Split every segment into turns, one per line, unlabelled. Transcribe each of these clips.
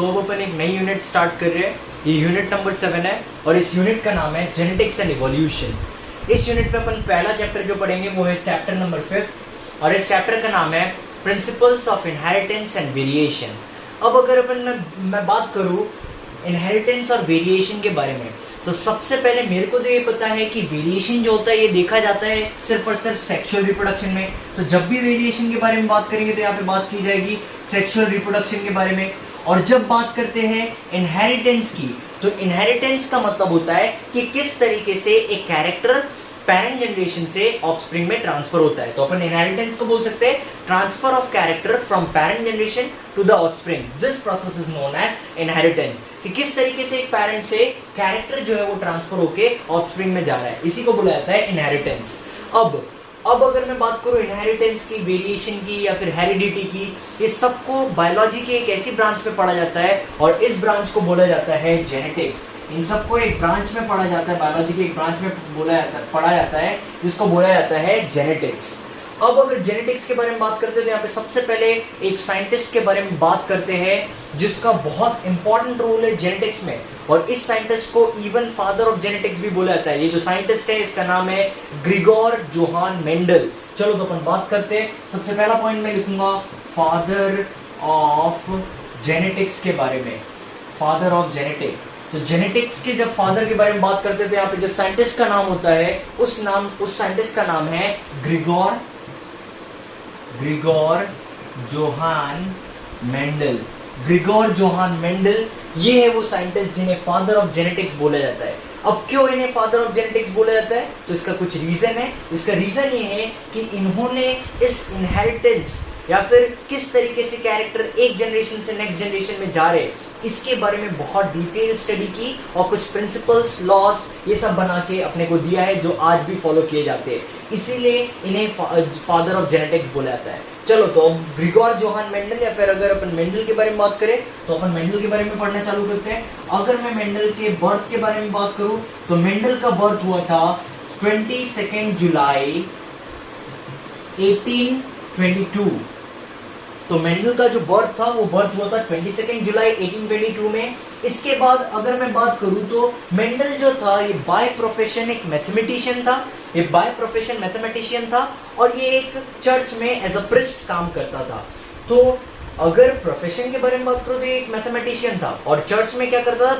तो अब अपन एक नई यूनिट स्टार्ट कर रहे हैं। ये यूनिट नंबर 7 है और इस यूनिट का नाम है जेनेटिक्स एंड इवोल्यूशन। इस यूनिट में अपन पहला चैप्टर जो पढ़ेंगे वो है चैप्टर नंबर 5 और इस चैप्टर का नाम है principles of inheritance and variation. अब अगर अपन मैं बात करूँ इनहेरिटेंस और वेरिएशन के बारे में, तो सबसे पहले मेरे को तो ये पता है कि वेरिएशन जो होता है ये देखा जाता है सिर्फ और सिर्फ सेक्सुअल रिप्रोडक्शन में। तो जब भी वेरिएशन के बारे में बात करेंगे तो यहाँ पे बात की जाएगी सेक्सुअल रिप्रोडक्शन के बारे में। और जब बात करते हैं इनहेरिटेंस की, तो इनहेरिटेंस का मतलब होता है कि किस तरीके से एक कैरेक्टर पेरेंट जनरेशन से ऑफस्प्रिंग में ट्रांसफर होता है। तो अपन इनहेरिटेंस को बोल सकते हैं transfer of character from parent generation to the offspring. This process is known as inheritance, कि किस तरीके से एक पेरेंट से कैरेक्टर जो है वो ट्रांसफर होके ऑफस्प्रिंग में जा रहा है, इसी को बोला जाता है इनहेरिटेंस। अब अगर मैं बात करूं इनहेरिटेंस की, वेरिएशन की या फिर हेरिडिटी की, ये सबको बायोलॉजी के एक ऐसी ब्रांच में पढ़ा जाता है और इस ब्रांच को बोला जाता है जेनेटिक्स। इन सबको एक ब्रांच में पढ़ा जाता है, बायोलॉजी के एक ब्रांच में पढ़ा जाता है जिसको बोला जाता है जेनेटिक्स। अब अगर जेनेटिक्स के बारे में बात करते हैं तो यहाँ पे सबसे पहले एक साइंटिस्ट के बारे में बात करते हैं जिसका बहुत इंपॉर्टेंट रोल है जेनेटिक्स में, और इस साइंटिस्ट को इवन फादर ऑफ जेनेटिक्स भी बोला जाता है। ये जो साइंटिस्ट है इसका नाम है ग्रिगोर जोहान मेंडल। चलो तो अपन बात करते हैं। सबसे पहला पॉइंट मैं लिखूंगा फादर ऑफ जेनेटिक्स के बारे में, फादर ऑफ जेनेटिक। तो जेनेटिक्स के जब फादर के बारे में बात करते हैं तो यहाँ पे जो साइंटिस्ट का नाम होता है उस साइंटिस्ट का नाम है Grigor Johan Mendel. Grigor Johan Mendel ये है वो साइंटिस्ट जिन्हें फादर ऑफ जेनेटिक्स बोला जाता है। अब क्यों इन्हें फादर ऑफ जेनेटिक्स बोला जाता है, तो इसका कुछ रीजन है। इसका रीजन ये है कि इन्होंने इस इनहेरिटेंस या फिर किस तरीके से कैरेक्टर एक जनरेशन से नेक्स्ट जनरेशन में जा रहे इसके बारे में बहुत डिटेल स्टडी की और कुछ प्रिंसिपल्स, लॉज ये सब बना के अपने को दिया है जो आज भी फॉलो किए जाते हैं, इसीलिए इन्हें फादर ऑफ जेनेटिक्स बोला जाता है। चलो तो अब ग्रिगोर जोहान मेंडल या फिर अगर अपन मेंडल के बारे में बात करें तो अपन मेंडल के बारे में पढ़ना चालू करते हैं। अगर मैं मेंडल के बर्थ के बारे में बात करूं तो मेंडल का बर्थ हुआ था 22 जुलाई 1822। तो मेंडल का जो बर्थ था वो बर्थ हुआ था 22 जुलाई 1822 में। इसके बाद अगर मैं बात करूं तो मेंडल जो था ये बाय प्रोफेशन एक मैथमेटिशियन था, ये बाय प्रोफेशन मैथमेटिशियन था और ये एक चर्च में एज अ प्रिस्ट काम करता था। तो अगर प्रोफेशन के बारे में बात करूं तो ये एक मैथमेटिशियन था और चर्च में क्या करता था,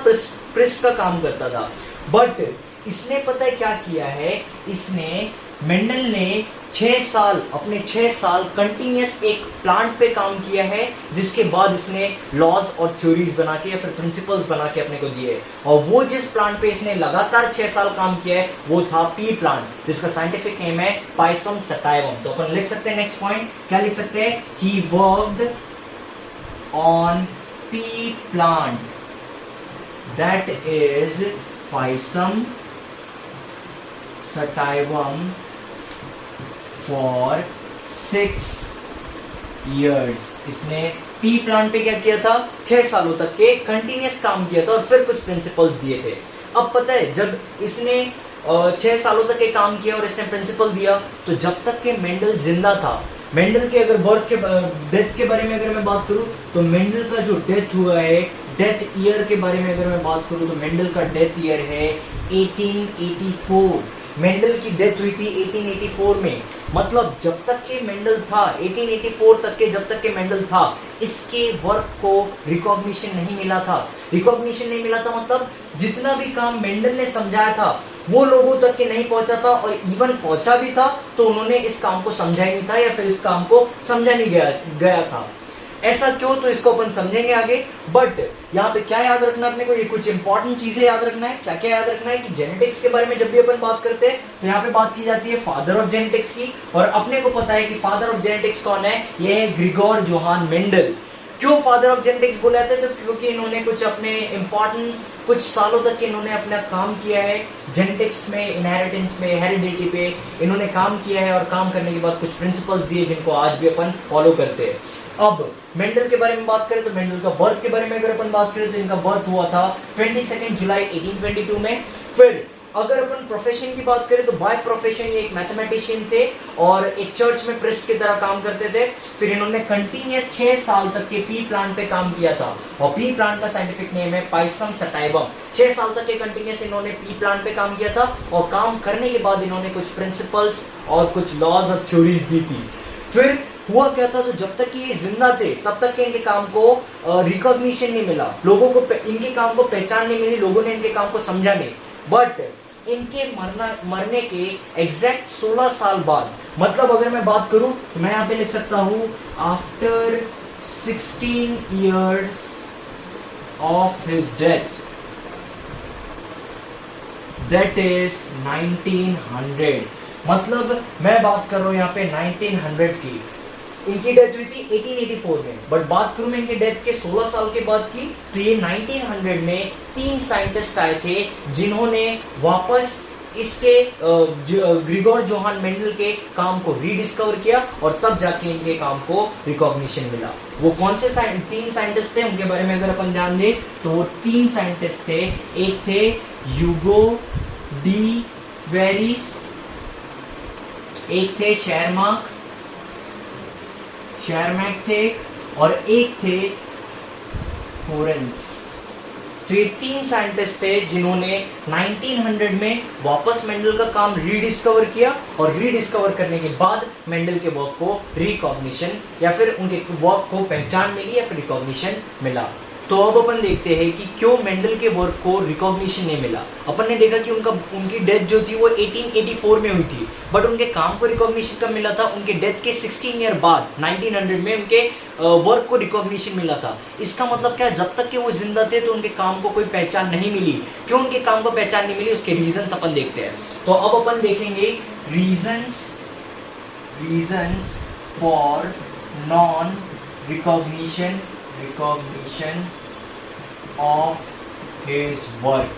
प्रिस्ट का काम करता था। बट इसने पता है क्या किया है, इसने मेंडल ने 6 साल कंटिन्यूस एक प्लांट पे काम किया है, जिसके बाद इसने लॉज और थ्योरीज बना के या फिर प्रिंसिपल्स बना के अपने को दिए। और वो जिस प्लांट पे इसने लगातार 6 साल काम किया है वो था पी प्लांट, जिसका साइंटिफिक नेम है पाइसम सटाइवम। तो अपन लिख सकते हैं नेक्स्ट पॉइंट, क्या लिख सकते हैं, he worked on P plant that is Pisum sativum for 6 years। इसने पी प्लांट पे क्या किया था, 6 सालों तक के कंटिन्यूस काम किया था और फिर कुछ प्रिंसिपल्स दिए थे। अब पता है जब इसने 6 सालों तक के काम किया और इसने प्रिंसिपल दिया, तो जब तक के मेंडल जिंदा था, मेंडल के अगर डेथ के बारे में अगर मैं बात करूं तो मेंडल का जो डेथ हुआ है, डेथ ईयर के बारे में अगर मैं बात करूं तो मेंडल का डेथ ईयर है 1884। मेंडल की डेथ हुई थी 1884 में। मतलब जब तक के मेंडल था 1884 तक के, जब तक के मेंडल था, इसके वर्क को रिकॉग्निशन नहीं मिला था। रिकॉग्निशन नहीं मिला था मतलब जितना भी काम मेंडल ने समझाया था वो लोगों तक के नहीं पहुंचा था, और इवन पहुंचा भी था तो उन्होंने इस काम को समझा ही नहीं था या फिर इस काम को समझा नहीं गया था। ऐसा क्यों, तो इसको अपन समझेंगे आगे। बट यहाँ पे क्या याद रखना अपने को, ये कुछ इंपॉर्टेंट चीजें याद रखना है। क्या क्या याद रखना है कि जेनेटिक्स के बारे में जब भी अपन बात करते हैं तो यहाँ पे बात की जाती है फादर ऑफ जेनेटिक्स की, और अपने को पता है कि फादर ऑफ जेनेटिक्स कौन है, ये है ग्रिगोर जोहान मेंडल। क्यों फादर ऑफ जेनेटिक्स बोला जाता है, तो क्योंकि इन्होंने कुछ अपने इंपॉर्टेंट कुछ सालों तक इन्होंने अपना काम किया है जेनेटिक्स में, इनहेरिटेंस में, हेरिडिटी पे इन्होंने काम किया है, और काम करने के बाद कुछ प्रिंसिपल्स दिए जिनको आज भी अपन फॉलो करते हैं। अब मेंडल के बारे में बात करें तो मेंडल का बर्थ के बारे में अगर अपन बात करें तो इनका बर्थ हुआ था 22 जुलाई 1822 में। फिर अगर अपन प्रोफेशन की बात करें तो बाय प्रोफेशन ये एक मैथमेटिशियन थे और एक चर्च में प्रिस्ट की तरह काम करते थे। फिर इन्होंने कंटिन्यूअस 6 साल तक के पी प्लांट पे काम किया था और पी प्लांट का साइंटिफिक नेम है पाइसम सटाइवम। 6 साल तक के कंटिन्यूअस इन्होंने पी प्लांट पे काम किया था और काम करने के बाद इन्होंने कुछ प्रिंसिपल्स और कुछ लॉज और थ्योरीज दी थी। फिर हुआ क्या था, तो जब तक कि ये जिंदा थे तब तक के इनके काम को रिकॉग्निशन नहीं मिला, लोगों को इनके काम को पहचान नहीं मिली, लोगों ने इनके काम को समझा नहीं। बट इनके मरने के एग्जैक्ट 16 साल बाद, मतलब अगर मैं बात करूं तो मैं यहाँ पे लिख सकता हूं after 16 years of his death, that is 1900। मतलब मैं बात कर रहा हूं यहाँ पे 1900 की। इनकी डेथ हुई थी 1884 में, बट बात करूं मैं इनके डेथ के 16 साल के बाद की, तो ये 1900 में 3 साइंटिस्ट आए थे जिन्होंने वापस इसके ग्रिगोर जोहान मेंडल के काम को रीडिस्कवर किया और तब जाके इनके काम को रिकॉग्निशन मिला। वो कौन से 3 साइंटिस्ट थे, उनके बारे में अगर अपन ध्यान दें तो वो 3 साइंटिस्ट थे। एक थे ह्यूगो डी वेरिस, एक थे शेरमैक थे और एक थे होरेंस। तो ये 3 साइंटिस्ट थे जिन्होंने 1900 में वापस मेंडल का काम रीडिस्कवर किया और रीडिस्कवर करने के बाद मेंडल के वर्क को रिकॉग्निशन या फिर उनके वर्क को पहचान मिली या फिर रिकॉग्निशन मिला। तो अब अपन देखते हैं कि क्यों मेंडल के वर्क को रिकॉग्निशन नहीं मिला। अपन ने देखा कि उनकी डेथ जो थी वो 1884 में हुई थी, बट उनके काम को रिकॉग्निशन कब मिला था, उनके डेथ के 16 ईयर बाद 1900 में उनके वर्क को रिकॉग्निशन मिला था। इसका मतलब क्या, जब तक कि वो जिंदा थे तो उनके काम को कोई पहचान नहीं मिली। क्यों उनके काम को पहचान नहीं मिली, उसके रीजंस अपन देखते हैं। तो अब अपन देखेंगे reasons for non recognition of his work.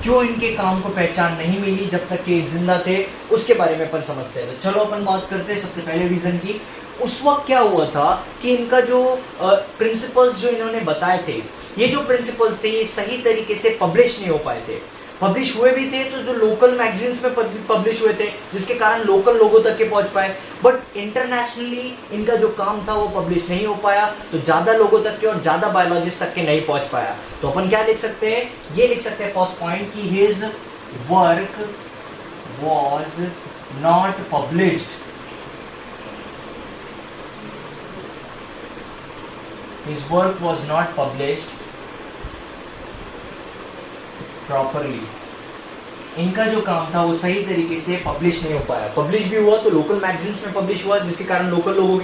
क्यों इनके काम को पहचान नहीं मिली जब तक कि जिंदा थे, उसके बारे में अपन समझते हैं। तो चलो अपन बात करते हैं सबसे पहले रीजन की। उस वक्त क्या हुआ था कि इनका जो प्रिंसिपल्स जो इन्होंने बताए थे, ये जो प्रिंसिपल्स थे ये सही तरीके से पब्लिश नहीं हो पाए थे। पब्लिश हुए भी थे तो जो लोकल मैगजीन्स में पब्लिश हुए थे, जिसके कारण लोकल लोगों तक के पहुंच पाए, बट इंटरनेशनली इनका जो काम था वो पब्लिश नहीं हो पाया, तो ज्यादा लोगों तक के और ज्यादा बायोलॉजिस्ट तक के नहीं पहुंच पाया। तो अपन क्या लिख सकते हैं, ये लिख सकते हैं फर्स्ट पॉइंट कि his work was not published, his work was not published properly। इनका जो काम था वो सही तरीके से पब्लिश नहीं हो पाया। पब्लिश भी हुआ तो लोकल मैगजीन्स में पब्लिश हुआ, जिसके कारण लोकल लोगों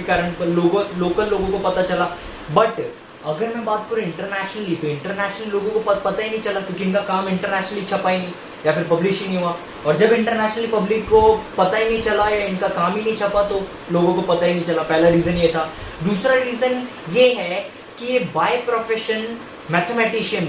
को पता चला। बट अगर मैं बात करूं इंटरनेशनली, तो इंटरनेशनल लोगों को पता ही नहीं चला, क्योंकि इनका काम इंटरनेशनली छपा ही नहीं या फिर पब्लिश ही नहीं हुआ। और जब इंटरनेशनली पब्लिक को पता ही नहीं चला या इनका काम ही नहीं छपा तो लोगों को पता ही नहीं चला। पहला रीजन ये था। दूसरा रीजन ये है कि ये बाय प्रोफेशन मैथमेटिशियन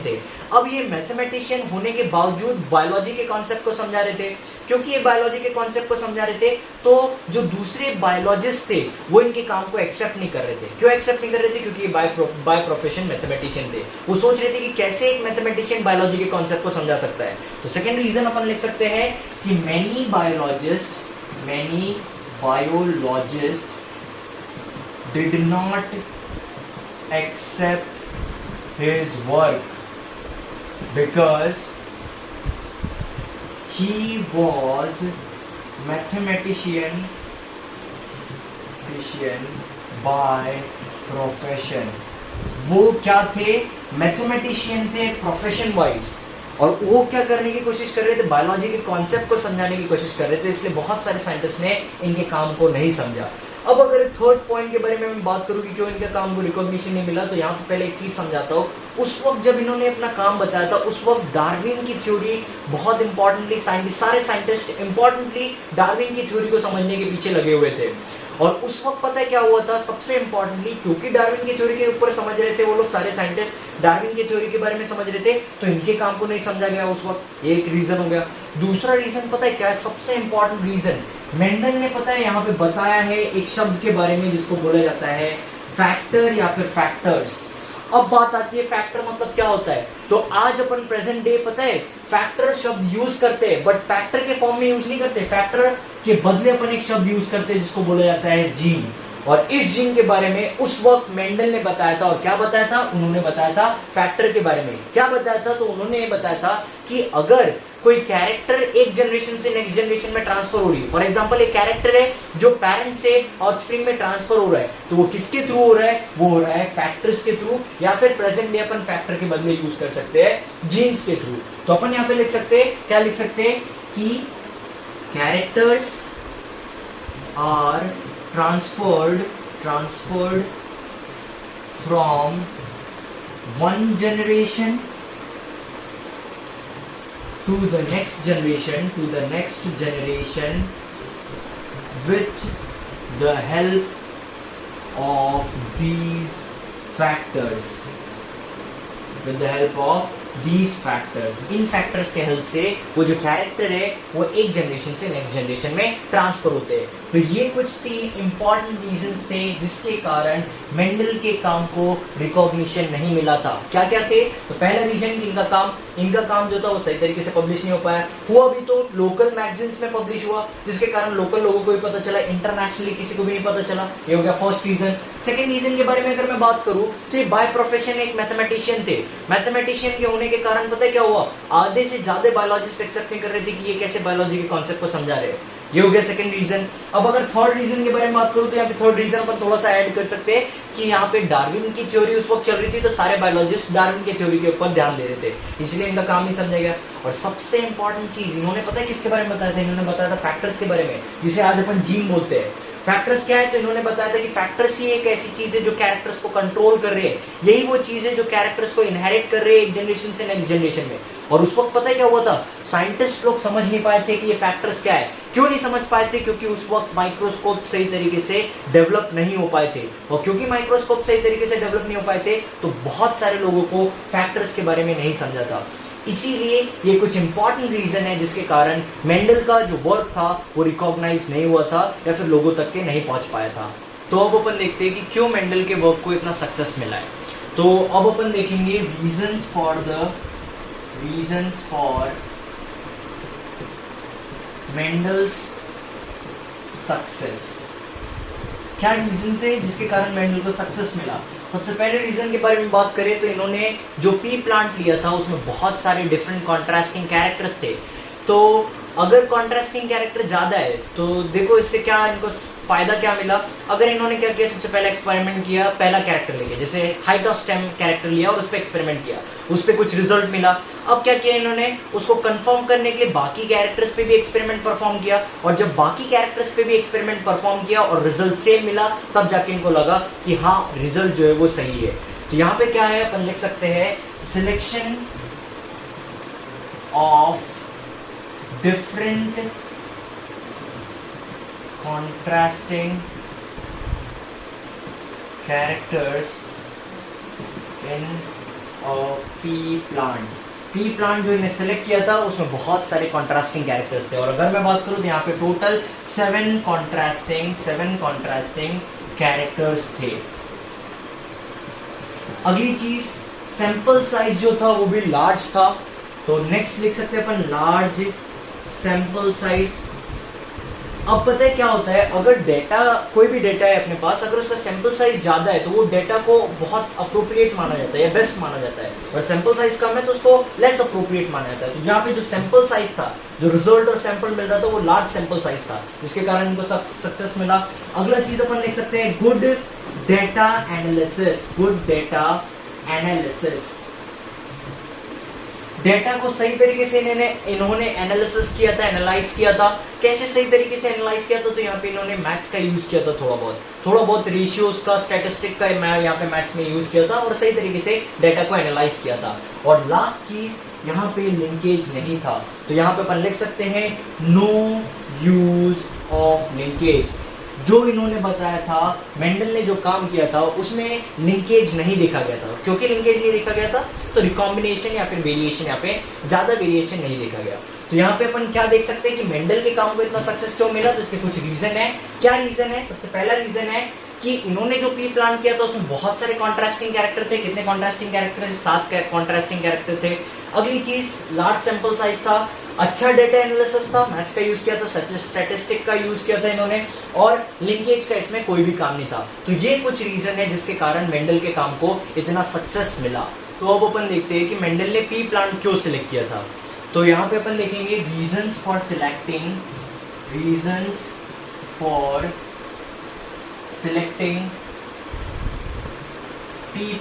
थे। अब ये मैथमेटिशियन होने के बावजूद बायोलॉजी के कॉन्सेप्ट को समझा रहे थे। क्योंकि ये बायोलॉजी के कॉन्सेप्ट को समझा रहे थे तो जो दूसरे बायोलॉजिस्ट थे वो इनके काम को एक्सेप्ट नहीं कर रहे थे। क्यों एक्सेप्ट नहीं कर रहे थे, क्योंकि ये बाय प्रोफेशन मैथमेटिशियन थे। वो सोच रहे थे कि कैसे एक मैथमेटिशियन बायोलॉजी के कॉन्सेप्ट को समझा सकता है। तो सेकेंड रीजन अपन लिख सकते हैं कि many biologist did not accept his work because he was mathematician by profession। वो क्या थे, मैथमेटिशियन थे प्रोफेशन वाइज, और वो क्या करने की कोशिश कर रहे थे, बायोलॉजी के कॉन्सेप्ट को समझाने की कोशिश कर रहे थे। इसलिए बहुत सारे साइंटिस्ट ने इनके काम को नहीं समझा। अब अगर थर्ड पॉइंट के बारे में मैं बात करूं कि क्यों इनके काम को रिकॉग्निशन नहीं मिला, तो यहाँ पे पहले एक चीज समझाता हूँ। उस वक्त जब इन्होंने अपना काम बताया था, उस वक्त डार्विन की थ्योरी बहुत इंपॉर्टेंटली सारे साइंटिस्ट इंपॉर्टेंटली डार्विन की थ्योरी को समझने के पीछे लगे हुए थे। और उस वक्त पता है क्या हुआ था, सबसे इंपॉर्टेंटली क्योंकि डार्विन की थ्योरी के ऊपर समझ रहे थे वो लोग, सारे साइंटिस्ट डार्विन की थ्योरी के बारे में समझ रहे थे, तो इनके काम को नहीं समझा गया उस वक्त। ये एक रीजन हो गया। दूसरा रीजन पता है क्या है, सबसे इंपॉर्टेंट रीजन, मेंडल ने पता है यहाँ पे बताया है एक शब्द के बारे में जिसको बोला जाता है फैक्टर या फिर फैक्टर्स। अब बात आती है फैक्टर मतलब क्या होता है। तो आज अपन प्रेजेंट डे पता है फैक्टर शब्द यूज करते हैं, बट फैक्टर के फॉर्म में यूज नहीं करते, फैक्टर के बदले अपन एक शब्द यूज करते हैं जिसको बोला जाता है जीन। और इस जीन के बारे में उस वक्त मेंडल ने बताया था। और क्या बताया था? उन्होंने बताया था फैक्टर के बारे में। क्या बताया था? तो उन्होंने ये बताया था कि अगर कोई कैरेक्टर एक जनरेशन से नेक्स्ट जनरेशन में ट्रांसफर हो रही है, फॉर एग्जांपल एक कैरेक्टर है जो पेरेंट से ऑफस्प्रिंग में ट्रांसफर हो रहा है, तो वो किसके थ्रू हो रहा है? वो हो रहा है फैक्टर्स के थ्रू, या फिर प्रेजेंट डे अपन फैक्टर के बदले यूज कर सकते हैं जीन्स के थ्रू। तो अपन यहाँ पे लिख सकते हैं, क्या लिख सकते हैं कि characters are transferred from one generation to the next generation with the help of these factors, in factors के हेल्प से वो जो कैरेक्टर है वो एक जनरेशन से नेक्स्ट जनरेशन में ट्रांसफर होते हैं। तो ये कुछ 3 इंपॉर्टेंट रीजंस थे जिसके कारण मेंडल के काम को रिकॉग्निशन नहीं मिला था। क्या क्या थे? तो पहला रीजन कि इनका काम जो था वो सही तरीके से पब्लिश नहीं हो पाया। हुआ भी तो लोकल मैगजीन्स में पब्लिश हुआ, जिसके कारण लोकल लोगों को ही पता चला, इंटरनेशनली किसी को भी नहीं पता चला। ये हो गया फर्स्ट रीजन। सेकंड रीजन के बारे में अगर मैं बात करूं तो ये बाय प्रोफेशन एक मैथमेटिशियन थे। मैथमेटिशियन के होने के कारण पता है क्या हुआ? आधे से ज्यादा बायोलॉजिस्ट एक्सेप्ट नहीं कर रहे थे कि ये कैसे बायोलॉजी के कॉन्सेप्ट को समझा रहे हैं। ये हो गया सेकंड रीजन। अब अगर थर्ड रीजन के बारे में बात करूं तो यहाँ पे थर्ड रीजन अपन थोड़ा सा ऐड कर सकते हैं कि यहाँ पे डार्विन की थ्योरी उस वक्त चल रही थी, तो सारे बायोलॉजिस्ट डार्विन की थ्योरी के ऊपर ध्यान दे रहे थे, इसलिए इनका काम नहीं समझा गया। और सबसे इंपॉर्टेंट चीज इन्होंने पता है किसके बारे में बताया था? इन्होंने बताया था फैक्टर्स के बारे में, जिसे आज अपन जीन बोलते हैं। फैक्टर्स क्या है? तो इन्होंने बताया था कि फैक्टर्स ही एक ऐसी चीज है जो कैरेक्टर्स को कंट्रोल कर रहे हैं। यही वो चीज है जो कैरेक्टर्स को इनहेरिट कर रहे हैं एक जनरेशन से नेक्स्ट जनरेशन में। और उस वक्त पता है क्या हुआ था? साइंटिस्ट लोग समझ नहीं पाए थे कि ये फैक्टर्स क्या है। क्यों नहीं समझ पाए थे? क्योंकि उस वक्त माइक्रोस्कोप सही तरीके से डेवलप नहीं हो पाए थे। और क्योंकि माइक्रोस्कोप सही तरीके से डेवलप नहीं हो पाए थे तो बहुत सारे लोगों को फैक्टर्स के बारे में नहीं समझा था। इसीलिए ये कुछ इंपॉर्टेंट रीजन है जिसके कारण मेंडल का जो वर्क था वो रिकॉग्नाइज नहीं हुआ था या फिर लोगों तक के नहीं पहुंच पाया था। तो अब अपन देखते हैं कि क्यों मेंडल के वर्क को इतना सक्सेस मिला है। तो अब अपन देखेंगे रीजंस फॉर मेंडल्स सक्सेस। क्या रीजन थे जिसके कारण मेंडल को सक्सेस मिला? सबसे पहले रीजन के बारे में बात करें तो इन्होंने जो पी प्लांट लिया था उसमें बहुत सारे डिफरेंट कॉन्ट्रास्टिंग कैरेक्टर्स थे। तो अगर कॉन्ट्रास्टिंग कैरेक्टर ज्यादा है तो देखो इससे क्या इनको फायदा क्या मिला? अगर इन्होंने क्या किया, सबसे पहले एक्सपेरिमेंट किया, पहला कैरेक्टर लेके, जैसे हाइट ऑफ स्टेम कैरेक्टर लिया और उस पर एक्सपेरिमेंट किया, उस पर कुछ रिजल्ट मिला। अब क्या किया इन्होंने? उसको कंफर्म करने के लिए बाकी कैरेक्टर्स पे भी एक्सपेरिमेंट परफॉर्म किया, और जब बाकी कैरेक्टर्स पे भी एक्सपेरिमेंट परफॉर्म किया और रिजल्ट सेम मिला, तब जाके इनको लगा कि हाँ रिजल्ट जो है वो सही है। तो यहाँ पे क्या है, अपन लिख सकते हैं selection of different contrasting characters in a pea plant। P plant जो इन्हें सेलेक्ट किया था उसमें बहुत सारे कॉन्ट्रास्टिंग कैरेक्टर्स थे, और अगर मैं बात करूं तो यहाँ पे टोटल 7 कॉन्ट्रास्टिंग कैरेक्टर्स थे। अगली चीज सैंपल साइज जो था वो भी लार्ज था, तो नेक्स्ट लिख सकते हैं अपन लार्ज सैंपल साइज। अब पता है क्या होता है, अगर डेटा कोई भी डेटा है अपने पास, अगर उसका सैंपल साइज ज्यादा है तो वो डेटा को बहुत अप्रोप्रिएट माना जाता है या बेस्ट माना जाता है, और सैंपल साइज कम है तो उसको लेस अप्रोप्रिएट माना जाता है। तो यहाँ पे जो सैंपल साइज था, जो रिजल्ट और सैंपल मिल रहा था वो लार्ज सैंपल साइज था, जिसके कारण इनको सक्सेस मिला। अगला चीज अपन लिख सकते हैं गुड डेटा एनालिसिस। डेटा को सही तरीके से इन्होंने एनालिसिस किया था, एनालाइज किया था। कैसे सही तरीके से एनालाइज किया था? तो यहाँ पे इन्होंने मैथ्स का यूज किया था, थोड़ा बहुत रेशियोज का, स्टैटिस्टिक का मैं यहाँ पे मैथ्स में यूज किया था, और सही तरीके से डेटा को एनालाइज किया था। और लास्ट चीज यहाँ पे लिंकेज नहीं था, तो यहाँ पे अपन लिख सकते हैं नो यूज ऑफ लिंकेज। जो इन्होंने बताया था, मेंडल ने जो काम किया था उसमें लिंकेज नहीं देखा गया था। क्योंकि लिंकेज नहीं देखा गया था तो रिकॉम्बिनेशन या फिर वेरिएशन, यहाँ पे ज्यादा वेरिएशन नहीं देखा गया। तो यहाँ पे अपन क्या देख सकते हैं कि मेंडल के काम को इतना सक्सेस क्यों मिला? तो इसके कुछ रीजन है। क्या रीजन है? सबसे पहला रीजन है कि इन्होंने जो पी प्लांट किया था उसमें बहुत सारे कॉन्ट्रास्टिंग कैरेक्टर थे। कितने कॉन्ट्रास्टिंग कैरेक्टर थे? 7 कॉन्ट्रास्टिंग कैरेक्टर थे। अगली चीज लार्ज सैंपल साइज था, अच्छा डेटा एनालिसिस था, मैथ्स का यूज किया था, सच स्टैटिस्टिक का यूज किया था इन्होंने, और लिंकेज का इसमें कोई भी काम नहीं था। तो ये कुछ रीजन है जिसके कारण मेंडल के काम को इतना सक्सेस मिला। तो अब अपन देखते हैं कि मेंडल ने पी प्लांट क्यों सिलेक्ट किया था। तो यहाँ पे अपन देखेंगे reasons for selecting P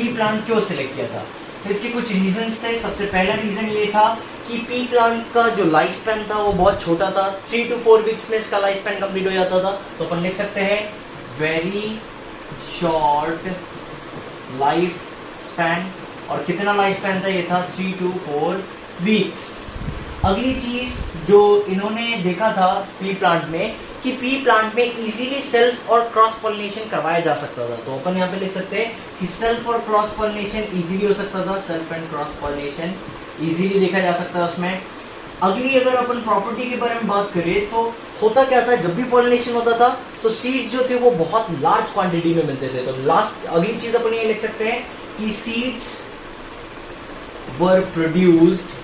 plant क्यों सिलेक्ट किया था। तो इसके कुछ रीजंस थे। सबसे पहला रीजन ये था कि पी प्लांट का जो लाइफ स्पैन था वो बहुत छोटा था, 3 to 4 वीक्स में इसका लाइफ स्पैन कंप्लीट हो जाता था। तो अपन लिख सकते हैं वेरी शॉर्ट लाइफ स्पैन। और कितना लाइफ स्पैन था? ये था 3 to 4 वीक्स। अगली चीज जो इन्होंने देखा था पी प्लांट में कि पी प्लांट में इजीली सेल्फ और क्रॉस पॉलिनेशन करवाया जा सकता था। तो अपन यहाँ पे लिख सकते हैं कि सेल्फ और क्रॉस पॉलिनेशन इजीली हो सकता था, self and cross pollination easily देखा जा सकता है उसमें। अगली अगर अपन प्रॉपर्टी के बारे में बात करें तो होता क्या था, जब भी पॉलिनेशन होता था तो सीड्स जो थे वो बहुत लार्ज क्वांटिटी में मिलते थे। तो अगली चीज अपन ये लिख सकते हैं कि seeds were produced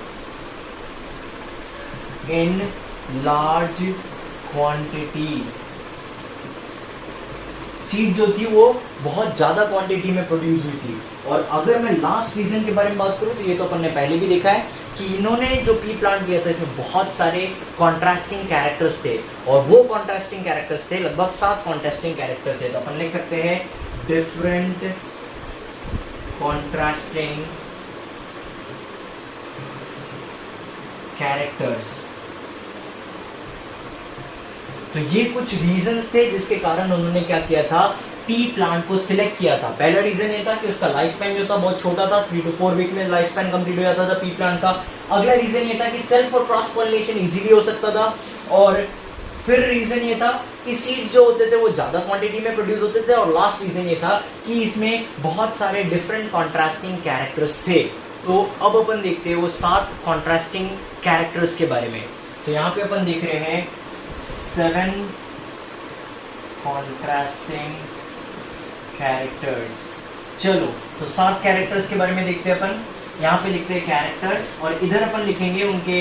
in large quantity. Seed जो थी वो बहुत ज्यादा क्वांटिटी में प्रोड्यूस हुई थी। और अगर मैं लास्ट रीजन के बारे में बात करूं तो ये तो अपन ने पहले भी देखा है कि इन्होंने जो पी प्लांट लिया था इसमें बहुत सारे कॉन्ट्रास्टिंग कैरेक्टर्स थे, और वो कॉन्ट्रास्टिंग कैरेक्टर्स थे लगभग 7 कॉन्ट्रास्टिंग कैरेक्टर थे। तो अपन लिख सकते हैं डिफरेंट कॉन्ट्रास्टिंग कैरेक्टर्स। तो ये कुछ रीजंस थे जिसके कारण उन्होंने क्या किया था, पी प्लांट को सिलेक्ट किया था। पहला रीजन ये था कि उसका लाइफ स्पैन जो था बहुत छोटा था, 3 to 4 वीक में लाइफ स्पैन कंप्लीट हो जाता था पी प्लांट का। अगला रीजन ये था कि सेल्फ और क्रॉस पॉलिनेशन इजीली हो सकता था। और फिर रीजन ये था कि सीड्स जो होते थे वो ज्यादा क्वांटिटी में प्रोड्यूस होते थे। और लास्ट रीजन ये था कि इसमें बहुत सारे डिफरेंट कॉन्ट्रास्टिंग कैरेक्टर्स थे। तो अब अपन देखते हैं वो 7 कॉन्ट्रास्टिंग कैरेक्टर्स के बारे में। तो यहाँ पे अपन देख रहे हैं 7 कॉन्ट्रास्टिंग कैरेक्टर्स। चलो तो 7 कैरेक्टर्स के बारे में देखते हैं अपन। यहाँ पे लिखते हैं कैरेक्टर्स, और इधर अपन लिखेंगे उनके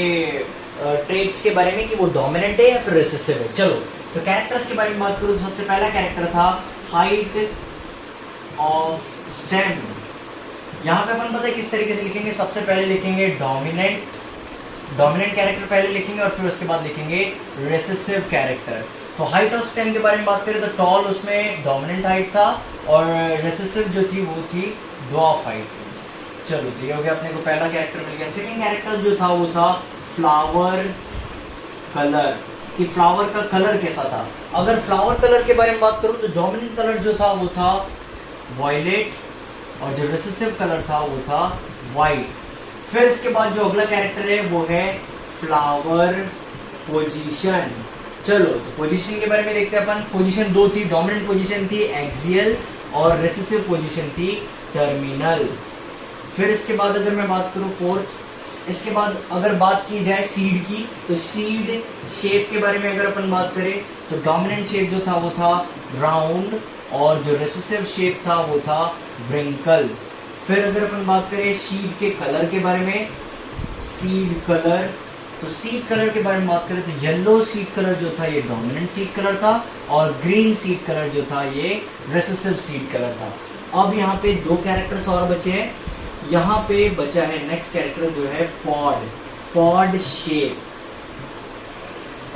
ट्रेट्स के बारे में कि वो डोमिनेंट है या फिर रिसेसिव है। चलो तो कैरेक्टर्स के बारे में बात करूँ तो सबसे पहला कैरेक्टर था हाइट ऑफ स्टेम। यहाँ पे अपन पता है किस तरीके से लिखेंगे। सबसे पहले लिखेंगे डोमिनेंट कैरेक्टर पहले लिखेंगे और फिर उसके बाद लिखेंगे रिसेसिव कैरेक्टर। तो हाइट ऑफ स्टेम के बारे में बात करें तो टॉल उसमें डोमिनेंट हाइट था, और रिसेसिव जो थी वो थी ड्वार्फ हाइट। चलो तो ये हो गया, अपने को पहला कैरेक्टर मिल गया। सेकंड कैरेक्टर जो था वो था फ्लावर कलर, कि फ्लावर का कलर कैसा था। अगर फ्लावर कलर के बारे में बात करूँ तो डोमिनेंट कलर जो था वो था वॉयलेट, और जो रिसेसिव कलर था वो था वाइट। फिर इसके बाद जो अगला कैरेक्टर है वो है फ्लावर पोजीशन। चलो तो पोजीशन के बारे में देखते हैं अपन। पोजीशन 2 थी, डोमिनेंट पोजीशन थी एक्सियल और रिसेसिव पोजीशन थी टर्मिनल। फिर इसके बाद अगर मैं बात करूँ फोर्थ, इसके बाद अगर बात की जाए सीड की, तो सीड शेप के बारे में अगर अपन बात करें तो डोमिनेंट शेप जो था वो था राउंड, और जो रिसेसिव शेप था वो था व्रिंकल। फिर अगर अपन बात करें सीड के कलर के बारे में, सीड कलर, तो सीड कलर के बारे में बात करें तो येलो सीड कलर जो था ये डोमिनेंट सीड कलर था, और ग्रीन सीड कलर जो था ये रिसेसिव सीड कलर था। अब यहाँ पे 2 कैरेक्टर्स और बचे हैं। यहाँ पे बचा है नेक्स्ट कैरेक्टर जो है पॉड शेप।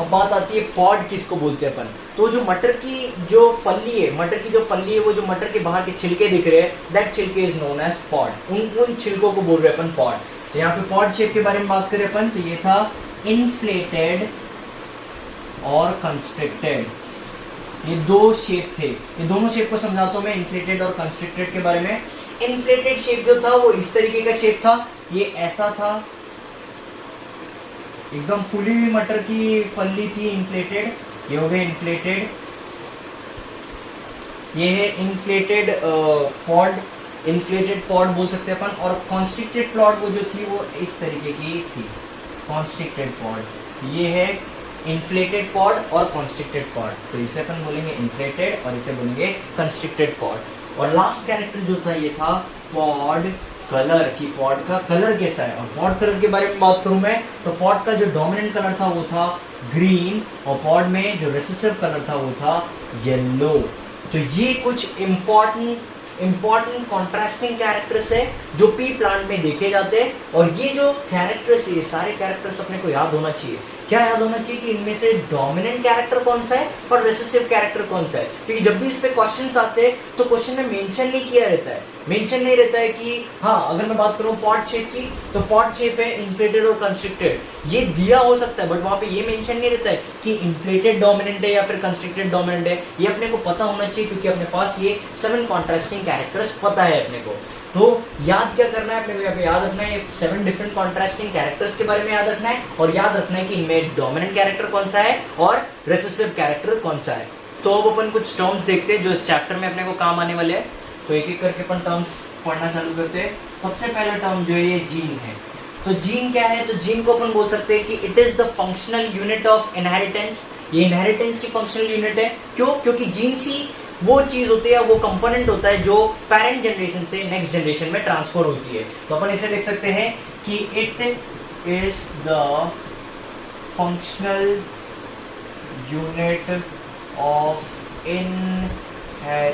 अब बात आती है पॉड किसको बोलते हैं अपन। तो जो मटर की जो फली है, वो जो मटर के बाहर के छिलके दिख रहे हैं, दैट छिलके इज नोन एज पॉड। उन छिलकों को बोल रहे हैं अपन पॉड। तो यहाँ पे पॉड शेप के बारे में बात करें अपन तो ये था इन्फ्लेटेड और कंस्ट्रिक्टेड। ये 2 शेप थे। ये दोनों शेप को समझाता हूँ मैं इन्फ्लेटेड और कंस्ट्रिक्टेड के बारे में। इन्फ्लेटेड शेप जो था वो इस तरीके का शेप था, ये ऐसा था, एकदम फुली हुई मटर की फली थी इन्फ्लेटेड। ये हो गया इन्फ्लेटेड। ये है इन्फ्लेटेड पॉड बोल सकते हैं अपन। और कॉन्स्ट्रिक्टेड पॉड वो जो थी वो इस तरीके की थी, कॉन्स्ट्रिक्टेड पॉड। ये है इन्फ्लेटेड पॉड और कॉन्स्ट्रिक्टेड पॉड। तो इसे अपन बोलेंगे इन्फ्लेटेड और इसे बोलेंगे कंस्ट्रिक्टेड पॉड। और लास्ट कैरेक्टर जो था ये था पॉड कलर, कि पॉड का कलर कैसा है। और पॉड कलर के बारे में बात करूं मैं तो पॉड का जो डोमिनेंट कलर था वो था ग्रीन और पॉड में जो रिसेसिव कलर था वो था येलो। तो ये कुछ इंपॉर्टेंट कॉन्ट्रास्टिंग कैरेक्टर्स है जो पी प्लांट में देखे जाते हैं। और ये जो कैरेक्टर्स, ये सारे कैरेक्टर्स अपने को याद होना चाहिए। क्या याद होना चाहिए कि इनमें से डोमिनेंट कैरेक्टर कौन सा है और रिसेसिव कैरेक्टर कौन सा है, क्योंकि जब भी इस पे क्वेश्चंस आते हैं तो क्वेश्चन में मेंशन नहीं किया रहता है, मेंशन नहीं रहता है कि हाँ अगर मैं बात करूँ पॉड शेप की तो पॉड शेप है इन्फ्लेटेड और कंस्ट्रिक्टेड, ये दिया हो सकता है बट वहां पे ये मेंशन नहीं रहता है कि इन्फ्लेटेड डोमिनेंट है या फिर कंस्ट्रिक्टेड डोमिनेंट है। ये अपने को पता होना चाहिए क्योंकि अपने पास ये 7 कॉन्ट्रास्टिंग कैरेक्टर्स पता है अपने को। तो याद क्या करना है अपने को, यहाँ पे याद रखना है ये 7 डिफरेंट कॉन्ट्रास्टिंग कैरेक्टर्स के बारे में याद रखना है और याद रखना है कि इनमें डोमिनेंट कैरेक्टर कौन सा है और रिसेसिव कैरेक्टर कौन सा है। तो अब अपन कुछ टर्म्स देखते हैं जो इस चैप्टर में अपने को काम आने वाले हैं। तो एक एक करके अपन टर्म्स पढ़ना चालू करते हैं। सबसे पहला टर्म जो है ये जीन है। तो जीन क्या है, तो जीन को अपन बोल सकते हैं कि it is the functional unit of inheritance. ये इनहेरिटेंस की फंक्शनल यूनिट है। क्यों? क्योंकि जीन्स ही वो चीज होती है, वो कंपोनेंट होता है जो पेरेंट जनरेशन से नेक्स्ट जनरेशन में ट्रांसफर होती है। तो अपन इसे लिख सकते हैं कि it is the functional unit of inheritance.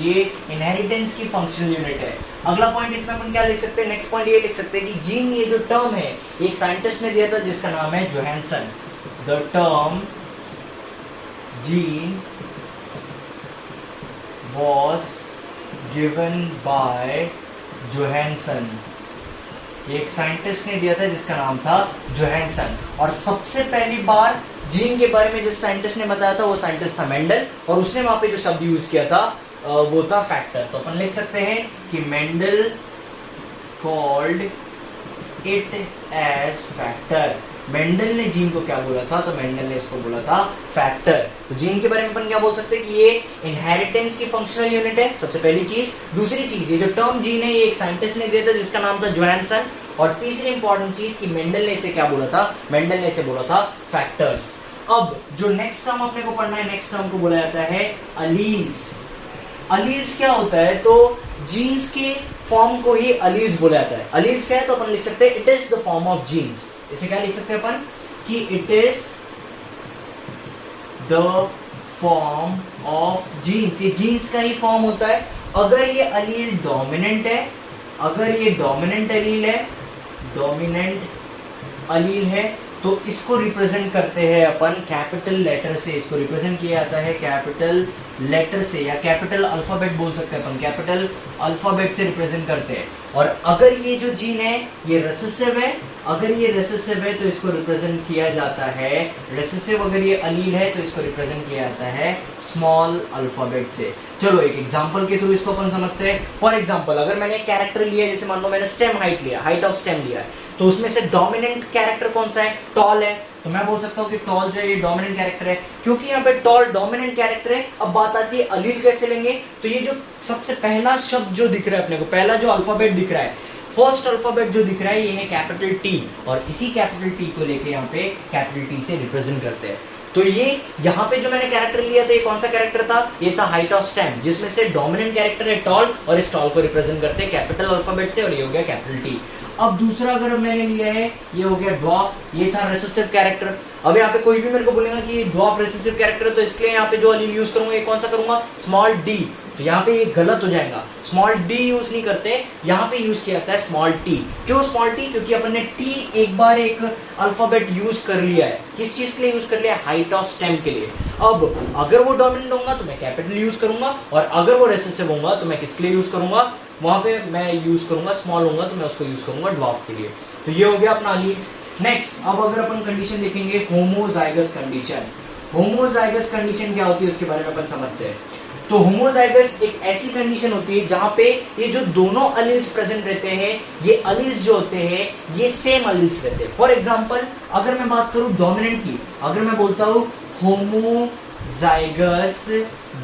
ये इनहेरिटेंस की फंक्शनल यूनिट है। अगला पॉइंट इसमें अपन क्या लिख सकते हैं, नेक्स्ट पॉइंट ये लिख सकते हैं कि जीन, ये जो टर्म है एक साइंटिस्ट ने दिया था जिसका नाम है Johansson. The term gene was given by Johansson. एक साइंटिस्ट ने दिया था जिसका नाम था जोहानसन। और सबसे पहली बार जीन के बारे में जिस साइंटिस्ट ने बताया था वो साइंटिस्ट था मेंडल और उसने वहां पे जो शब्द यूज किया था वो था फैक्टर। तो अपन लिख सकते हैं कि Mendel called it age factor. Mendel ने जीन को क्या बोला था, तो मेंडल ने इसको बोला था फैक्टर। तो जीन के बारे में अपन क्या बोल सकते हैं कि ये इनहेरिटेंस की फंक्शनल यूनिट है, सबसे पहली चीज। दूसरी चीज, ये जो टर्म जीन है ये एक साइंटिस्ट ने दिया था जिसका नाम था जोहानसन। और तीसरी इंपॉर्टेंट चीज कि मेंडल ने इसे क्या बोला था, मेंडल ने इसे बोला था फैक्टर्स। अब जो नेक्स्ट टर्म अपने को पढ़ना है, नेक्स्ट टर्म को बोला जाता है अलील्स। अलील्स क्या होता है, तो जीन्स के फॉर्म को ही अलील्स बोला जाता है। अलील्स क्या है, तो अपन लिख सकते हैं it is the form of genes. इसे क्या लिख सकते हैं अपन कि it is the form of genes. ये जीन्स का ही फॉर्म होता है। अगर ये अलील डोमिनेंट है, अगर ये डोमिनेंट अलील है, डोमिनेंट अलील है तो इसको रिप्रेजेंट करते हैं अपन कैपिटल लेटर से। इसको रिप्रेजेंट किया जाता है कैपिटल लेटर से या कैपिटल अल्फाबेट बोल सकते हैं अपन, कैपिटल अल्फाबेट से रिप्रेजेंट करते हैं। और अगर ये जो जीन है ये रेसेसिव है, अगर ये रेसेसिव है तो इसको रिप्रेजेंट किया जाता है रेसेसिव, अगर ये अलील है तो इसको रिप्रेजेंट किया जाता है स्मॉल अल्फाबेट से। चलो एक एग्जांपल के थ्रू इसको अपन समझते हैं। फॉर एग्जांपल अगर मैंने एक कैरेक्टर लिया, जैसे मान लो मैंने स्टेम हाइट लिया, हाइट ऑफ स्टेम लिया है, तो उसमें से डोमिनेंट कैरेक्टर कौन सा है, टॉल है। तो मैं बोल सकता हूँ कि टॉल जो है ये डोमिनेंट कैरेक्टर है, क्योंकि यहाँ पे टॉल डोमिनेंट कैरेक्टर है। अब बात आती है अलील कैसे लेंगे, तो ये जो सबसे पहला शब्द जो दिख रहा है अपने को, पहला जो अल्फाबेट दिख रहा है, फर्स्ट अल्फाबेट जो दिख रहा है ये है कैपिटल टी, और इसी कैपिटल टी को लेके यहाँ पे कैपिटल टी से रिप्रेजेंट करते हैं। तो ये यहाँ पे जो मैंने कैरेक्टर लिया था ये कौन सा कैरेक्टर था, ये था हाइट ऑफ स्टेम, जिसमें से डोमिनेंट कैरेक्टर है टॉल और इस टॉल को रिप्रेजेंट करते हैं कैपिटल अल्फाबेट से, और ये हो गया कैपिटल टी। अब दूसरा अगर मैंने लिया है ये हो गया ड्वार्फ, ये था रेसेसिव कैरेक्टर। अब यहाँ पे कोई भी मेरे को बोलेगा कि ड्वार्फ रेसेसिव कैरेक्टर है, तो इसके लिए यहाँ पे जो अलील यूज करूंगा ये कौन सा करूंगा, स्मॉल डी। तो यहाँ पे ये गलत हो जाएगा, स्मॉल डी यूज नहीं करते, यहाँ पे यूज किया जाता है स्मॉल टी। क्यों स्मॉल टी, क्योंकि अपन ने टी एक बार एक अल्फाबेट यूज कर लिया है। किस चीज के लिए यूज कर लिया, हाइट ऑफ स्टेम के लिए। अब अगर वो डोमिनेंट होगा तो मैं कैपिटल यूज करूंगा, और अगर वो रेसेसिव होगा तो मैं किसके लिए यूज करूंगा, वहां पे मैं यूज करूंगा स्मॉल होगा तो मैं उसको यूज करूंगा ड्वार्फ के लिए। तो ये हो गया अपना अलील्स। नेक्स्ट अब अगर अपन कंडीशन देखेंगे होमोजाइगस कंडीशन। होमोजाइगस कंडीशन क्या होती है उसके बारे में अपन समझते हैं। तो होमोजाइगस एक ऐसी कंडीशन होती है जहां पे ये जो दोनों अलील्स प्रेजेंट रहते हैं, ये अलील्स जो होते हैं ये सेम अलील्स रहते हैं। फॉर एग्जांपल अगर मैं बात करूं डोमिनेंट की, अगर मैं बोलता हूं होमोजाइगस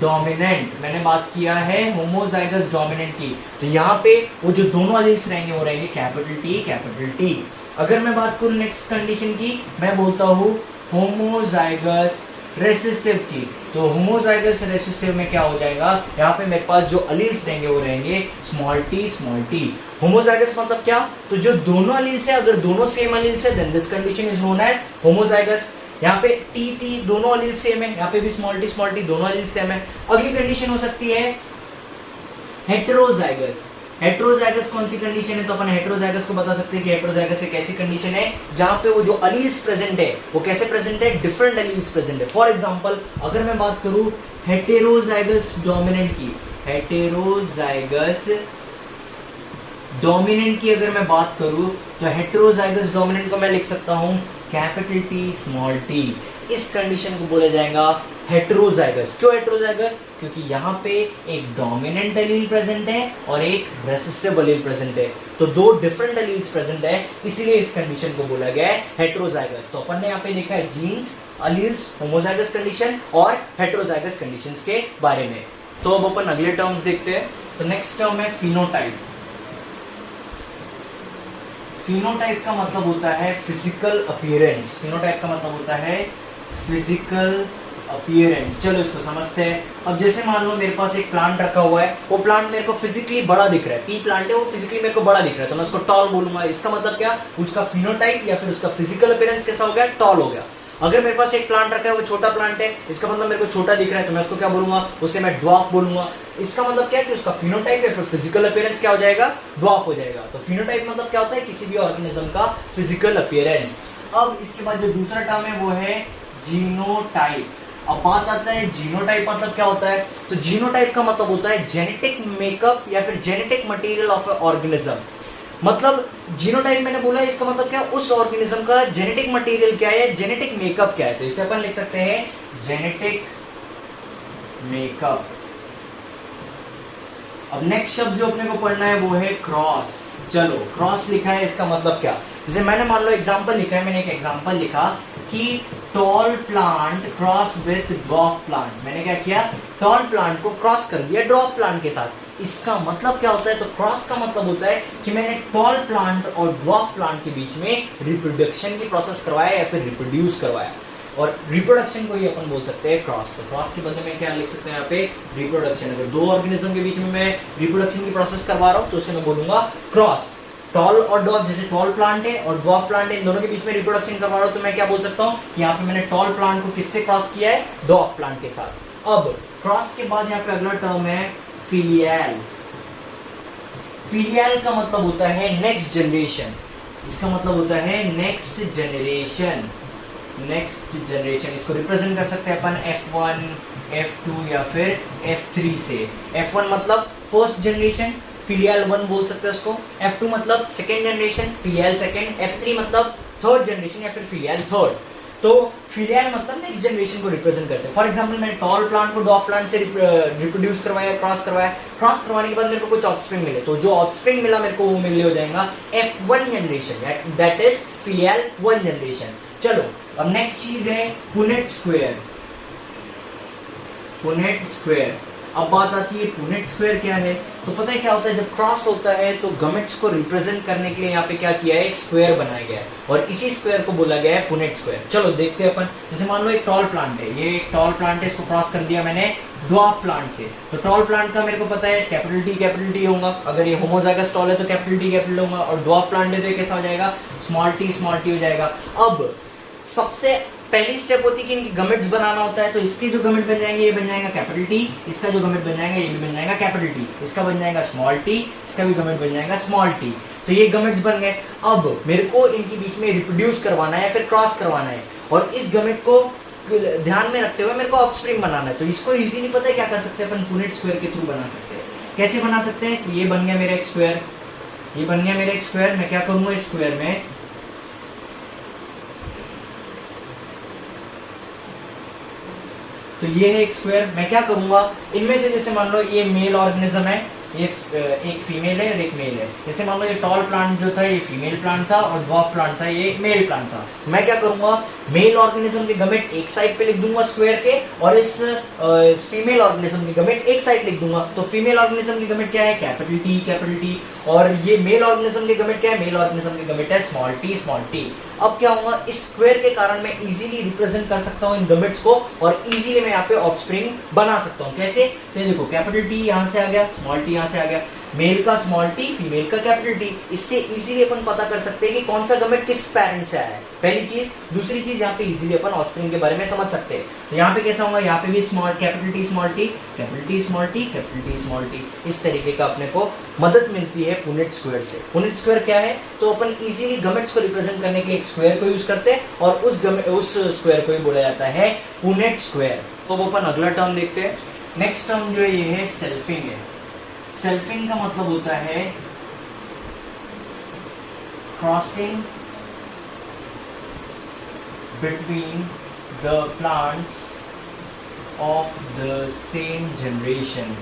डोमिनेंट, मैंने बात किया है होमोजाइगस डोमिनेंट की, तो यहाँ पे वो जो दोनों अलील्स रहेंगे वो रहेंगे कैपिटल टी कैपिटल टी। अगर मैं बात करूं नेक्स्ट कंडीशन की, मैं बोलता हूं होमोजाइगस रेसेसिव की। तो होमोजाइगस रेसेसिव में क्या हो जाएगा, यहाँ पे मेरे पास जो अलील्स रहेंगे वो रहेंगे स्मॉल टी। होमोजाइगस मतलब क्या, तो जो दोनों अलील्स है, अगर दोनों सेम अलील्स है then this condition is known as homozygous. यहाँ पे टी दोनों अलील सेम है, यहाँ पे भी स्मॉल टी दोनों अलील सेम है। अगली कंडीशन हो सकती है हेटेरोजाइगस। हेटेरोजाइगस कौन सी कंडीशन है, तो अपन हेटेरोजाइगस को बता सकते हैं कि हेटेरोजाइगस एक ऐसी कंडीशन है जहां पे वो जो अलील्स प्रेजेंट है वो कैसे प्रेजेंट है, डिफरेंट अलील्स प्रेजेंट है। फॉर एग्जांपल अगर मैं बात करूं हेटेरोजाइगस डोमिनेंट की, हेटेरोजाइगस डोमिनेंट की अगर मैं बात करूं तो हेटेरोजाइगस डोमिनेंट को मैं लिख सकता हूं कैपिटल टी स्मॉल टी। इस कंडीशन को बोला जाएगा हेटेरोजाइगस। क्यों हेटेरोजाइगस, क्योंकि यहाँ पे एक डोमिनेंट एलील प्रेजेंट है और एक रेसेसिव एलील प्रेजेंट है, तो दो डिफरेंट एलील्स प्रेजेंट है, इसीलिए इस कंडीशन को बोला गया है हेटेरोजाइगस। तो अपन ने यहाँ पे देखा है जीन्स, एलील्स, होमोजाइगस कंडीशन और हेटेरोजाइगस कंडीशंस के बारे में। तो अब अपन अगले टर्म्स देखते हैं। तो नेक्स्ट टर्म है फिनोटाइप। फिनोटाइप का मतलब होता है फिजिकल अपीयरेंस। फिनोटाइप का मतलब होता है फिजिकल अपीयरेंस। चलो इसको समझते हैं। अब जैसे मान लो मेरे पास एक प्लांट रखा हुआ है, वो प्लांट मेरे को फिजिकली बड़ा दिख रहा है, पी प्लांट है, वो फिजिकली मेरे को बड़ा दिख रहा है, तो मैं उसको टॉल बोलूंगा। इसका मतलब क्या, उसका फिनोटाइप या फिर उसका फिजिकल अपीयरेंस कैसा हो गया, टॉल हो गया। अगर मेरे पास एक प्लांट रखा है वो छोटा प्लांट है, इसका मतलब मेरे को छोटा दिख रहा है, तो मैं उसको क्या बोलूंगा, उसे मैं ड्वार्फ बोलूंगा। इसका मतलब क्या है कि उसका फिनोटाइप या फिर फिजिकल अपीयरेंस क्या हो जाएगा, ड्वार्फ हो जाएगा। तो फिनोटाइप मतलब क्या होता है, किसी भी ऑर्गेनिज्म का फिजिकल अपीयरेंस। अब इसके बाद जो दूसरा टर्म है वो है जीनोटाइप। अब बात आता है जीनोटाइप मतलब क्या होता है, तो जीनोटाइप का मतलब होता है जेनेटिक मेकअप या फिर genetic material of A organism. मतलब जीनोटाइप मैंने बोला, इसका मतलब क्या, उस ऑर्गेनिज्म का जेनेटिक मटेरियल क्या है, जेनेटिक मेकअप क्या है। तो इसे अपन लिख सकते हैं जेनेटिक मेकअप। अब नेक्स्ट शब्द जो अपने को पढ़ना है वो है क्रॉस। चलो क्रॉस लिखा है, इसका मतलब क्या, जैसे मैंने मान लो एग्जांपल लिखा है, मैंने एक एग्जांपल लिखा कि tall plant cross with dwarf plant. मैंने क्या किया, टॉल प्लांट को क्रॉस कर दिया ड्वार्फ प्लांट के साथ। इसका मतलब क्या होता है, तो क्रॉस का मतलब होता है कि मैंने टॉल प्लांट और ड्वार्फ प्लांट के बीच में रिप्रोडक्शन की प्रोसेस करवाया या फिर रिप्रोड्यूस करवाया, और रिप्रोडक्शन को ही अपन बोल सकते हैं क्रॉस। तो क्रॉस के बदले में क्या लिख सकते हैं यहाँ पे, रिप्रोडक्शन। अगर दो ऑर्गेनिज्म के बीच में मैं रिप्रोडक्शन की प्रोसेस करवा रहा हूँ तो उसे मैं बोलूंगा क्रॉस। टॉल और ड्वार्फ, जैसे टॉल प्लांट है और ड्वार्फ प्लांट है, इन दोनों के बीच में रिप्रोडक्शन करवा रहा हूँ, तो मैं क्या बोल सकता हूँ कि यहाँ पे मैंने टॉल प्लांट को किससे क्रॉस किया है, ड्वार्फ प्लांट के साथ। अब क्रॉस के बाद यहाँ पे अगला टर्म है फिलियल। फिलियल का मतलब होता है नेक्स्ट जनरेशन। इसका मतलब होता है नेक्स्ट जनरेशन। नेक्स्ट जनरेशन इसको रिप्रेजेंट कर सकते हैं अपन F1, F2 या फिर F3 से। F1 मतलब फर्स्ट जनरेशन, फिलियल 1 बोल सकते हैं उसको। F2 मतलब second generation, filial second. F3 मतलब थर्ड जनरेशन या फिर फिलियल थर्ड। तो फिलियल मतलब नेक्स्ट जनरेशन को रिप्रेजेंट करते हैं। फॉर एग्जांपल मैंने टॉल प्लांट को ड्वार्फ प्लांट से रिप्रोड्यूस करवाया, क्रॉस करवाया, क्रॉस करवाने के बाद मेरे को कुछ ऑफस्प्रिंग मिले, तो जो ऑफस्प्रिंग मिला मेरे को वो मिले हो जाएगा F1 generation, that is filial 1 generation. चलो अब नेक्स्ट चीज है पुनेट स्क्वायर। पुनेट स्क्वायर, अब बात आती है पुनेट स्क्वायर क्या है, तो पता है क्या होता है, जब क्रॉस होता है तो गमेट्स को रिप्रेजेंट करने के लिए यहाँ पे क्या किया है, एक स्क्वायर बनाया गया है, और इसी स्क्वायर को बोला गया है पुनेट स्क्वायर। चलो देखते हैं अपन। जैसे मान लो एक टॉल प्लांट है, ये एक टॉल प्लांट है, इसको क्रॉस कर दिया मैंने ड्वार्फ प्लांट से। तो टॉल प्लांट का मेरे को पता है कैपिटल टी होगा, अगर ये होमोजाइगस टॉल है तो कैपिटल होगा, और ड्वार्फ प्लांट है तो ये कैसा हो जाएगा, स्मॉल टी हो जाएगा। अब सबसे पहली स्टेप होती है कि इनकी गमेट्स बनाना होता है, तो इसके जो गमेट बन जाएंगे ये बन जाएगा कैपिटल टी, इसका जो गमेट बन जाएगा ये भी बन जाएगा कैपिटल टी, इसका बन जाएगा स्मॉल टी, इसका भी गमेट बन जाएगा स्मॉल टी। तो ये गमेट्स बन गए। अब मेरे को इनके बीच में रिप्रोड्यूस करवाना है या फिर क्रॉस करवाना है, और इस गमेट को ध्यान में रखते हुए मेरे को ऑफस्प्रिंग बनाना है। तो इसको इजीली पता है क्या कर सकते हैं अपन, पुनेट स्क्वायर के थ्रू बना सकते हैं। कैसे बना सकते हैं, तो ये बन गया मेरा एक स्क्वायर, ये बन गया मेरा एक स्क्वायर। मैं क्या करूंगा, इस स्क्वायर में तो ये है एक स्क्वायर, मैं क्या करूंगा, इनमें से जैसे मान लो ये मेल ऑर्गेनिज्म है, ये एक फीमेल है और एक मेल है। जैसे मान लो ये टॉल प्लांट जो था ये फीमेल प्लांट था, और ड्वार्फ प्लांट था ये मेल प्लांट था। मैं क्या करूंगा, मेल ऑर्गेनिज्म के गमेट एक साइड पे लिख दूंगा स्क्वायर के, और इस फीमेल ऑर्गेनिज्म के गमेट एक साइड लिख दूंगा। तो फीमेल ऑर्गेनिज्म के गमेट क्या है, कैपिटल टी, और ये मेल ऑर्गेनिज्म के गमेट क्या है, मेल ऑर्गेनिज्म के गमेट है स्मॉल टी। अब क्या होगा, इस स्क्वायर के कारण मैं इजीली रिप्रेजेंट कर सकता हूं इन गमेट्स को और इजीली मैं यहाँ पे ऑफस्प्रिंग बना सकता हूं। कैसे? तो देखो कैपिटल टी यहाँ से आ गया, स्मॉल टी यहाँ से आ गया, मेल का स्मॉल टी, फीमेल का कैपिटल टी। इससे इजीली अपन पता कर सकते हैं कि कौन सा गमेट किस पेरेंट से आया है, पहली चीज। दूसरी चीज यहाँ पे इजीली अपन ऑफस्प्रिंग के बारे में समझ सकते हैं। तो यहाँ पे कैसा होगा, यहाँ पे भी small capital T small T, capital T small T, capital T small T. इस तरीके का अपने को मदद मिलती है पुनेट स्क्वायर से। पुनेट स्क्वायर क्या है, तो अपन इजीली गमेट्स को रिप्रेजेंट करने के लिए एक स्क्वायर को यूज करते हैं और उस स्क्वायर को ही बोला जाता है पुनेट स्क्वायर। तो अपन अगला टर्म देखते हैं। नेक्स्ट टर्म जो है ये है सेल्फिंग है। सेल्फिंग का मतलब होता है crossing between the plants of the same generation.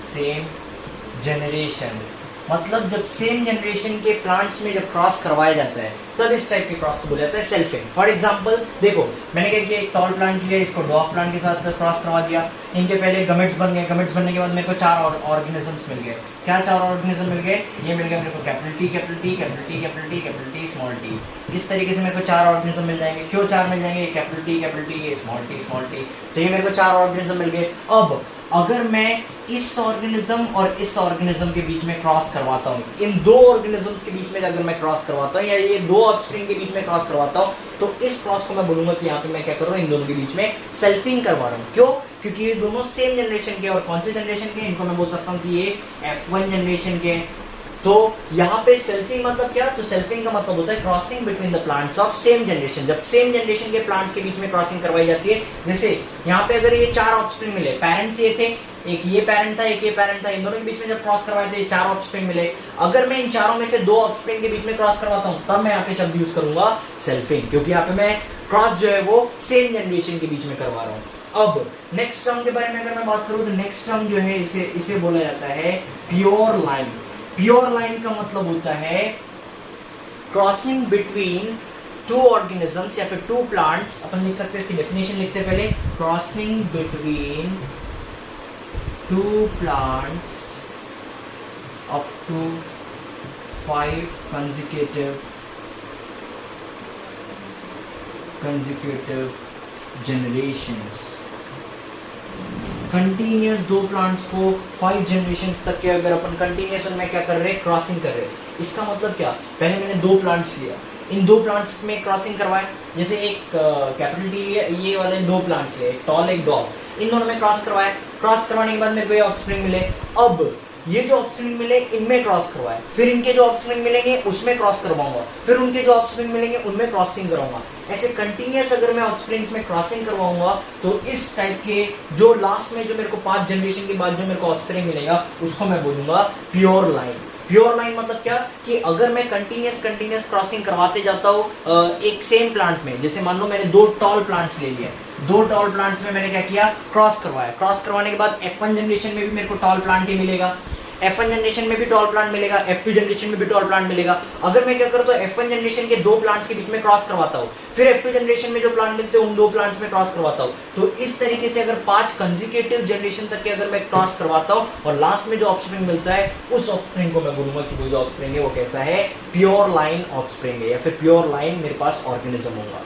मतलब जब सेम जनरेशन के प्लांट्स में जब क्रॉस करवाया जाता है तब इस टाइप के क्रॉस को बोला जाता है सेल्फिंग। फॉर एग्जांपल देखो, मैंने क्या किया, एक टॉल प्लांट लिया, इसको डॉग प्लांट के साथ क्रॉस करवा दिया। इनके पहले गमेट्स बन गए, गमेट्स बनने के बाद मेरे को 4 ऑर्गेनिजम्स मिल गए। क्या 4 ऑर्गेनिज्म मिल गए? ये मिल गया मेरे को capital T capital T capital T capital T capital T small T. इस तरीके से मेरे को 4 ऑर्गेनिज्म मिल जाएंगे। क्यों 4 मिल जाएंगे? कैपिटल टी कैपिटल टी, ये स्मॉल टी। तो ये मेरे को 4 ऑर्गेनिज्म मिल गए। अब अगर मैं इस ऑर्गेनिज्म और इस ऑर्गेनिज्म के बीच में क्रॉस करवाता हूँ, इन 2 ऑर्गेनिजम्स के बीच में अगर मैं क्रॉस करवाता हूँ या ये 2 ऑफस्प्रिंग के बीच में क्रॉस करवाता हूँ, तो इस क्रॉस को मैं बोलूंगा कि यहाँ पे मैं क्या कर रहा हूँ, इन दोनों के बीच में सेल्फिंग करवा रहा हूँ। क्यों? क्योंकि ये दोनों सेम जनरेशन के। और कौन से जनरेशन के? इनको मैं बोल सकता हूँ कि ये F1 जनरेशन के। तो यहाँ पे सेल्फिंग मतलब क्या? तो सेल्फिंग का मतलब होता है crossing between the plants of same generation. जब सेम जनरेशन के प्लांट्स के बीच में क्रॉसिंग करवाई जाती है, जैसे यहाँ पे अगर ये 4 ऑफस्प्रिंग मिले, पेरेंट्स ये थे, एक ये पेरेंट था, एक ये पेरेंट था, इन दोनों के बीच में जब क्रॉस करवाए थे 4 ऑफस्प्रिंग मिले। अगर मैं इन चारों में से 2 ऑफस्प्रिंग के बीच में क्रॉस करवाता हूँ तब मैं यहाँ पे शब्द यूज करूंगा सेल्फिंग, क्योंकि यहाँ पे मैं क्रॉस जो है वो सेम जनरेशन के बीच में करवा रहा हूँ। अब नेक्स्ट टर्म के बारे में अगर मैं बात करूँ तो नेक्स्ट टर्म जो है इसे बोला जाता है प्योर लाइन। प्योर लाइन का मतलब होता है क्रॉसिंग बिटवीन 2 ऑर्गेनिजम्स या फिर 2 प्लांट्स। अपन लिख सकते हैं, इसकी डेफिनेशन लिखते हैं पहले। Crossing between 2 plants up to 5 consecutive generations। Continuous 2 plants को 5 जनरेशंस तक के अगर अपन कंटिन्यूस उनमें क्या कर रहे हैं, क्रॉसिंग कर रहे हैं। इसका मतलब क्या? पहले मैंने 2 प्लांट्स लिया, इन 2 प्लांट्स में क्रॉसिंग करवाया। जैसे एक कैपिटल टी लिया, ये वाले 2 प्लांट्स लिए, एक टॉल एक डॉग, इन दोनों में क्रॉस करवाया। क्रॉस करवाने के बाद मेरे को ये ऑफस्प्रिंग मिले। अब ये जो ऑफस्प्रिंग मिले इनमें क्रॉस करवाए, फिर इनके जो ऑफस्प्रिंग मिलेंगे उसमें क्रॉस करवाऊंगा, फिर उनके जो ऑफस्प्रिंग मिलेंगे उनमें क्रॉसिंग कराऊंगा। ऐसे कंटिन्यूअस अगर मैं ऑफस्प्रिंग्स में क्रॉसिंग करवाऊंगा तो इस टाइप के जो लास्ट में जो मेरे को 5 जनरेशन के बाद जो मेरे को ऑफस्प्रिंग मिलेगा उसको मैं बोलूंगा प्योर लाइन। प्योर लाइन मतलब क्या कि अगर मैं कंटिन्यूअस क्रॉसिंग करवाते जाता हूँ एक सेम प्लांट में, जैसे मान लो मैंने 2 टॉल प्लांट्स ले लिए, 2 टॉल प्लांट्स में मैंने क्या किया, क्रॉस करवाया। क्रॉस करवाने के बाद F1 जनरेशन में भी मेरे को टॉल प्लांट ही मिलेगा, F1 जनरेशन में भी टॉल प्लांट मिलेगा, F2 जनरेशन में भी टॉल प्लांट मिलेगा। अगर मैं क्या करता हूँ, F1 जनरेशन के 2 प्लांट्स के बीच में क्रॉस करवाता हूँ, फिर F2 जनरेशन में जो प्लांट मिलते हैं उन 2 प्लांट्स में क्रॉस करवाता हूँ, तो इस तरीके से अगर 5 कंसेक्यूटिव जनरेशन तक के अगर मैं क्रॉस करवाता हूँ और लास्ट में जो ऑफस्प्रिंग मिलता है उस ऑफस्प्रिंग को मैं बोलूंगा कि वो जो ऑफस्प्रिंग है वो कैसा है, प्योर लाइन ऑफस्प्रिंग है, या फिर प्योर लाइन मेरे पास ऑर्गेनिज्म होगा।